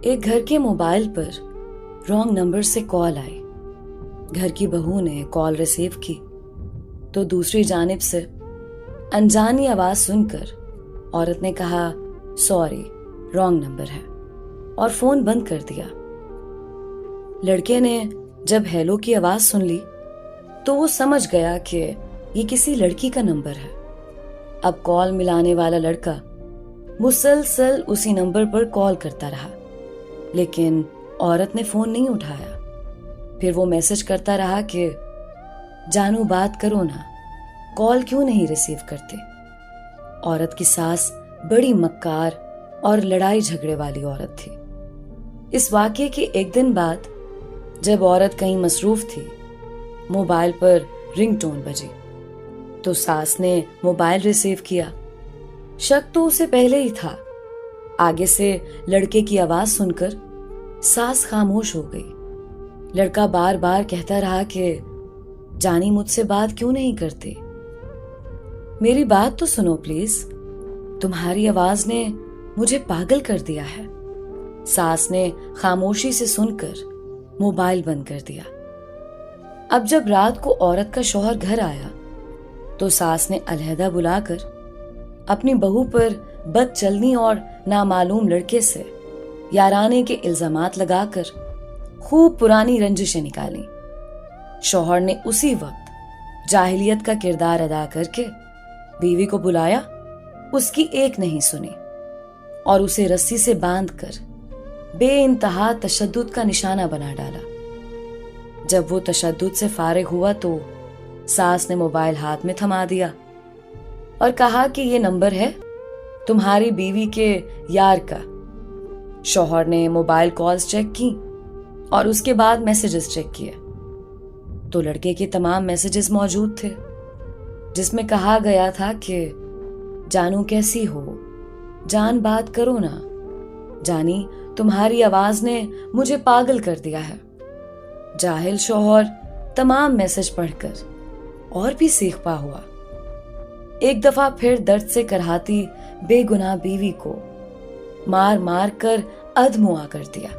ایک گھر کے موبائل پر رانگ نمبر سے کال آئی۔ گھر کی بہو نے کال ریسیو کی تو دوسری جانب سے انجانی آواز سن کر عورت نے کہا سوری رانگ نمبر ہے اور فون بند کر دیا۔ لڑکے نے جب ہیلو کی آواز سن لی تو وہ سمجھ گیا کہ یہ کسی لڑکی کا نمبر ہے۔ اب کال ملانے والا لڑکا مسلسل اسی نمبر پر کال کرتا رہا لیکن عورت نے فون نہیں اٹھایا۔ پھر وہ میسج کرتا رہا کہ جانو بات کرو نا، کال کیوں نہیں ریسیو کرتے۔ عورت کی ساس بڑی مکار اور لڑائی جھگڑے والی عورت تھی۔ اس واقعے کے ایک دن بعد جب عورت کہیں مصروف تھی، موبائل پر رنگ ٹون بجی تو ساس نے موبائل ریسیو کیا۔ شک تو اسے پہلے ہی تھا۔ آگے سے لڑکے کی آواز سن کر ساس خاموش ہو گئی۔ لڑکا بار بار کہتا رہا کہ جانی مجھ سے بات کیوں نہیں کرتے، میری بات تو سنو پلیز، تمہاری آواز نے مجھے پاگل کر دیا ہے۔ ساس نے خاموشی سے سن کر موبائل بند کر دیا۔ اب جب رات کو عورت کا شوہر گھر آیا تو ساس نے علیحدہ بلا کر اپنی بہو پر بد چلنی اور نامعلوم لڑکے سے یارانے کے الزامات لگا کر خوب پرانی رنجشیں نکالی۔ شوہر نے اسی وقت جاہلیت کا کردار ادا کر کے بیوی کو بلایا، اس کی ایک نہیں سنی اور اسے رسی سے باندھ کر بے انتہا تشدد کا نشانہ بنا ڈالا۔ جب وہ تشدد سے فارغ ہوا تو ساس نے موبائل ہاتھ میں تھما دیا اور کہا کہ یہ نمبر ہے تمہاری بیوی کے یار کا۔ شوہر نے موبائل کالز چیک کی اور اس کے بعد میسیجز چیک کیے تو لڑکے کے تمام میسیجز موجود تھے جس میں کہا گیا تھا کہ جانو کیسی ہو، جان بات کرو نا، جانی تمہاری آواز نے مجھے پاگل کر دیا ہے۔ جاہل شوہر تمام میسج پڑھ کر اور بھی سیخ پا ہوا۔ ایک دفعہ پھر درد سے کرہاتی بے گناہ بیوی کو مار مار کر ادھموا کر دیا۔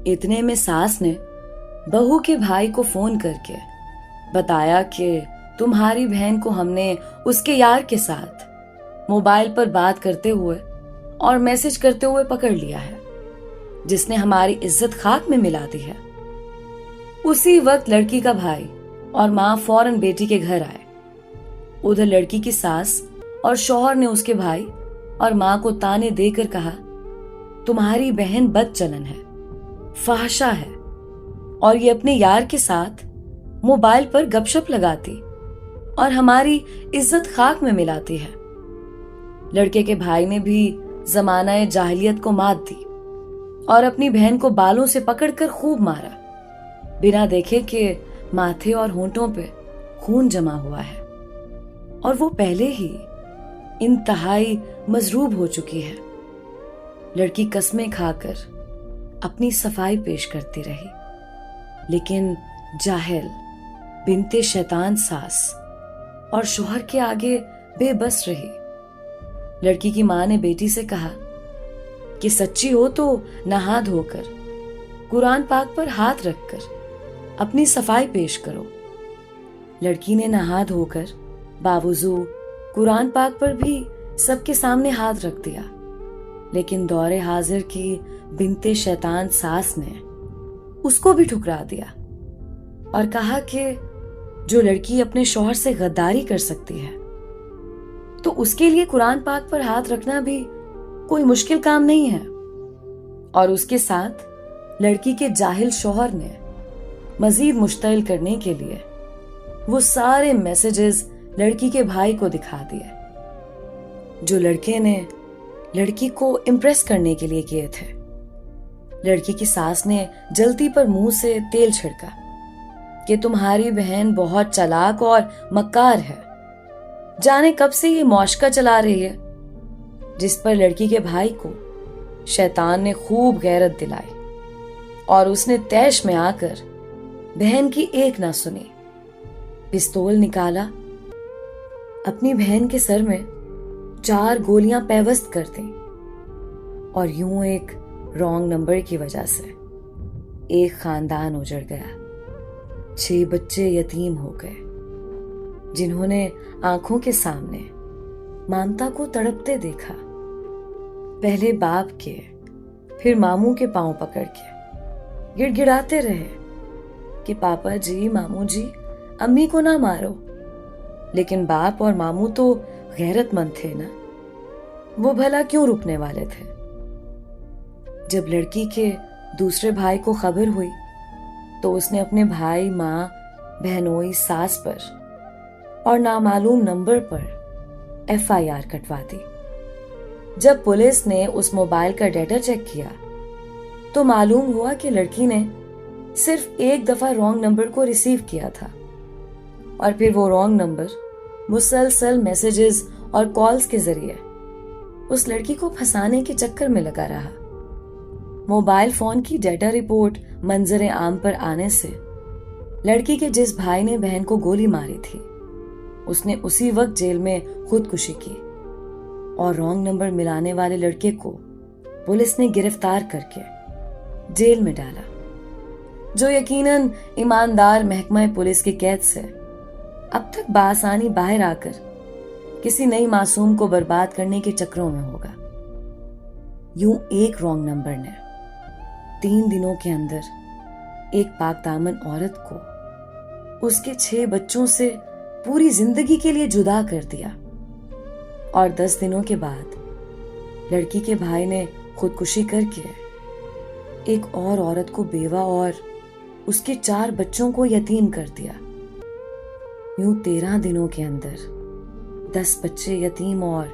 اتنے میں ساس نے بہو کے بھائی کو فون کر کے بتایا کہ تمہاری بہن کو ہم نے اس کے یار کے ساتھ موبائل پر بات کرتے ہوئے اور میسج کرتے ہوئے پکڑ لیا ہے، جس نے ہماری عزت خاک میں ملا دی ہے۔ اسی وقت لڑکی کا بھائی اور ماں فوراً بیٹی کے گھر آئے۔ ادھر لڑکی کی ساس اور شوہر نے اس کے بھائی اور ماں کو تانے دے کر کہا تمہاری بہن بد چلن ہے، فحشہ ہے اور یہ اپنے یار کے ساتھ موبائل پر گپ شپ لگاتی اور ہماری عزت خاک میں ملاتی ہے۔ لڑکے کے بھائی نے بھی زمانہ جاہلیت کو مات دی اور اپنی بہن کو بالوں سے پکڑ کر خوب مارا، بنا دیکھے کہ ماتھے اور ہونٹوں پہ خون جمع ہوا ہے اور وہ پہلے ہی انتہائی مضروب ہو چکی ہے۔ لڑکی قسمیں کھا کر اپنی صفائی پیش کرتی رہی لیکن جاہل بنت شیطان ساس اور شوہر کے آگے بے بس رہی۔ لڑکی کی ماں نے بیٹی سے کہا کہ سچی ہو تو نہا دھو کر قرآن پاک پر ہاتھ رکھ کر اپنی صفائی پیش کرو۔ لڑکی نے نہا دھو کر باوضو قرآن پاک پر بھی سب کے سامنے ہاتھ رکھ دیا، لیکن دور حاضر کی بنت شیطان ساس نے اس کو بھی ٹھکرا دیا اور کہا کہ جو لڑکی اپنے شوہر سے غداری کر سکتی ہے تو اس کے لیے قرآن پاک پر ہاتھ رکھنا بھی کوئی مشکل کام نہیں ہے۔ اور اس کے ساتھ لڑکی کے جاہل شوہر نے مزید مشتعل کرنے کے لیے وہ سارے میسیجز لڑکی کے بھائی کو دکھا دیے جو لڑکے نے لڑکی کو امپریس کرنے کے لیے کیے تھے۔ لڑکی کی ساس نے جلتی پر منہ سے تیل چھڑکا کہ تمہاری بہن بہت چالاک اور مکار ہے، جانے کب سے یہ معاشقہ چلا رہی ہے، جس پر لڑکی کے بھائی کو شیطان نے خوب غیرت دلائی اور اس نے تیش میں آ کر بہن کی ایک نہ سنی، پستول نکالا، اپنی بہن کے سر میں 4 گولیاں پیوست کر دیں اور یوں ایک رانگ نمبر کی وجہ سے ایک خاندان اجڑ گیا. 6 بچے یتیم ہو گئے جنہوں نے آنکھوں کے سامنے مامتا کو تڑپتے دیکھا. پہلے باپ کے پھر ماموں کے پاؤں پکڑ کے گڑ گڑاتے رہے کہ پاپا جی ماموں جی امی کو نہ مارو. لیکن باپ اور ماموں تو غیرت مند تھے نا, وہ بھلا کیوں رکنے والے تھے. جب لڑکی کے دوسرے بھائی کو خبر ہوئی تو اس نے اپنے بھائی ماں بہنوئی ساس پر اور نامعلوم نمبر پر FIR کٹوا دی. جب پولیس نے اس موبائل کا ڈیٹا چیک کیا تو معلوم ہوا کہ لڑکی نے صرف ایک دفعہ رانگ نمبر کو ریسیو کیا تھا اور پھر وہ رانگ نمبر مسلسل میسیجز اور کالز کے ذریعے اس لڑکی کو پھنسانے کے چکر میں لگا رہا. موبائل فون کی ڈیٹا رپورٹ منظر عام پر آنے سے لڑکی کے جس بھائی نے بہن کو گولی ماری تھی اس نے اسی وقت جیل میں خودکشی کی اور رانگ نمبر ملانے والے لڑکے کو پولیس نے گرفتار کر کے جیل میں ڈالا, جو یقیناً ایماندار محکمہ پولیس کی قید سے اب تک بآسانی باہر آ کر کسی نئی معصوم کو برباد کرنے کے چکروں میں ہوگا. یوں ایک رانگ نمبر نے 3 دنوں کے اندر ایک پاک دامن عورت کو اس کے 6 بچوں سے پوری زندگی کے لیے جدا کر دیا اور 10 دنوں کے بعد لڑکی کے بھائی نے خودکشی کر کے ایک اور عورت کو بیوہ اور اس کے 4 بچوں کو یتیم کر دیا. یوں 13 دنوں کے اندر 10 بچے یتیم اور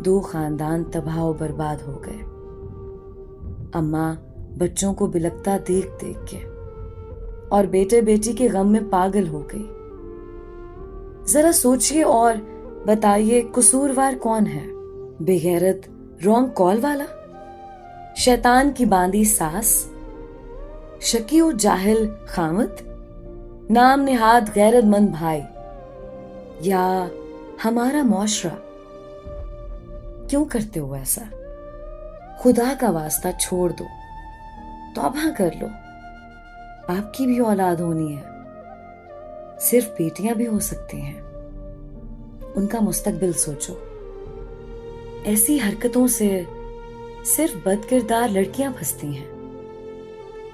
2 خاندان تباہ و برباد ہو گئے. اماں بچوں کو بلکتا دیکھ دیکھ کے اور بیٹے بیٹی کے غم میں پاگل ہو گئی. ذرا سوچئے اور بتائیے قصوروار کون ہے؟ بے غیرت رانگ کال والا, شیطان کی باندی ساس, شکی و جاہل خامد, نام نہاد غیرت مند بھائی, یا ہمارا معاشرہ؟ کیوں کرتے ہو ایسا؟ خدا کا واسطہ چھوڑ دو, توبہ کر لو. آپ کی بھی اولاد ہونی ہے, صرف بیٹیاں بھی ہو سکتی ہیں. ان کا مستقبل سوچو. ایسی حرکتوں سے صرف بد کردار لڑکیاں پھنستی ہیں.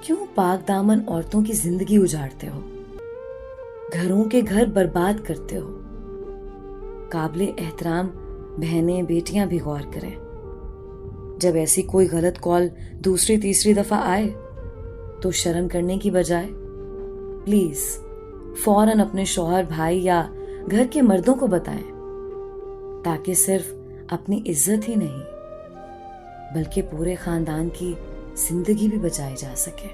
کیوں پاک دامن عورتوں کی زندگی اجاڑتے ہو, گھروں کے گھر برباد کرتے ہو؟ قابل احترام بہنیں بیٹیاں بھی غور کریں. جب ایسی کوئی غلط کال دوسری تیسری دفعہ آئے تو شرم کرنے کی بجائے پلیز فوراً اپنے شوہر, بھائی یا گھر کے مردوں کو بتائیں, تاکہ صرف اپنی عزت ہی نہیں بلکہ پورے خاندان کی زندگی بھی بچائی جا سکے.